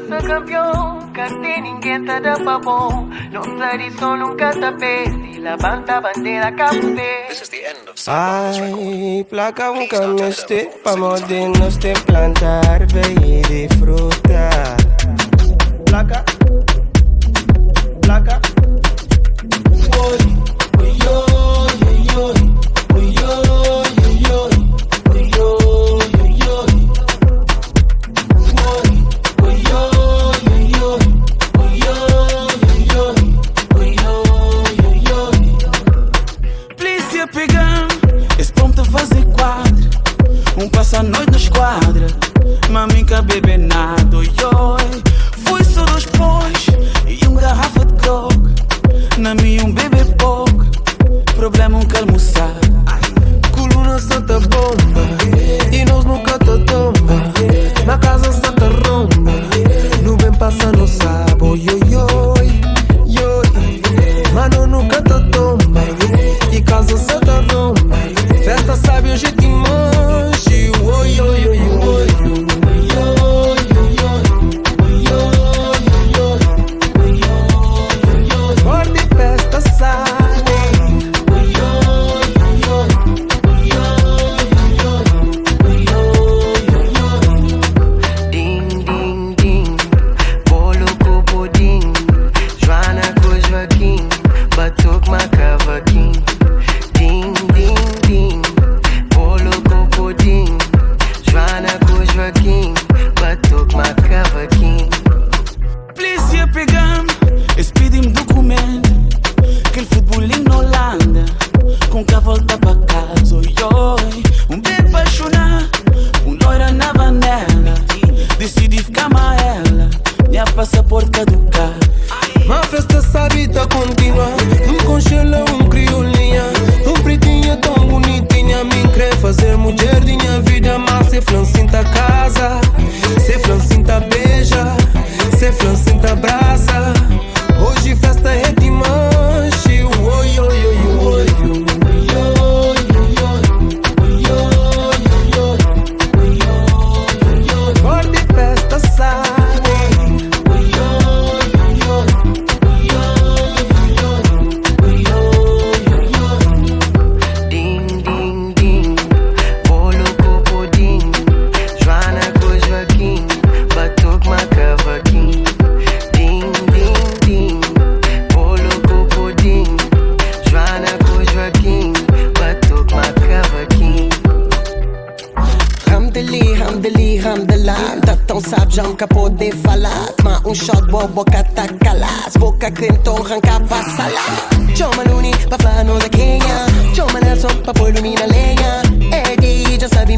Ser campeão, cadê ninguém tá da pra bom. Não tradição nunca tá perde. Levanta a bandeira Cabo Verde. Ai, placa um cameste pa modernos te plantar veio de fruta. Placa, placa. Passa a noite na esquadra, maminca bebe nada, oi, oi. Fui só dois pós e garrafa de coke. Na minha bebê pouco, problema almoçar. Coluna santa bomba, e nós nunca tá tomba. Na casa santa romba, no bem passa no sabo, oi, oi, oi, oi. Mano nunca tá tomba, e casa santa romba. Festa sabe hoje te manche, oi, oi, oi, oi. Forte festa sabe. Ding, ding, ding, bolo com pudim. Joana com Joaquim, batuque uma cavaquinho. Ding, ding, ding, bolo com pudim. Joana com Joaquim, batuque uma cavaquinho. Polícia pegando, eles pedem documento. Aquele futebolinho na Holanda, com que volta pra casa, oi, oi. Bem apaixonado, loira na vanela. Decidi ficar amarela, minha passaporte caducar. Uma festa sabe tá contínua. Congela criolinha. Pretinha tão bonitinha. Me quer fazer mulher de minha vida. Mas se flancinta casa, se flancinta beija, se flancinta abraça. Hoje festa é de manche. Oi, oi, oi, oi. Forte festa sabe. Sabe, já nunca pode falar. Mas shot, boca tá calada. Boca crentão, arranca pra sala. Chama Luni, pra falar no da Kenya. Chama Nelson, pra pôr lumina lenha. É de já sabe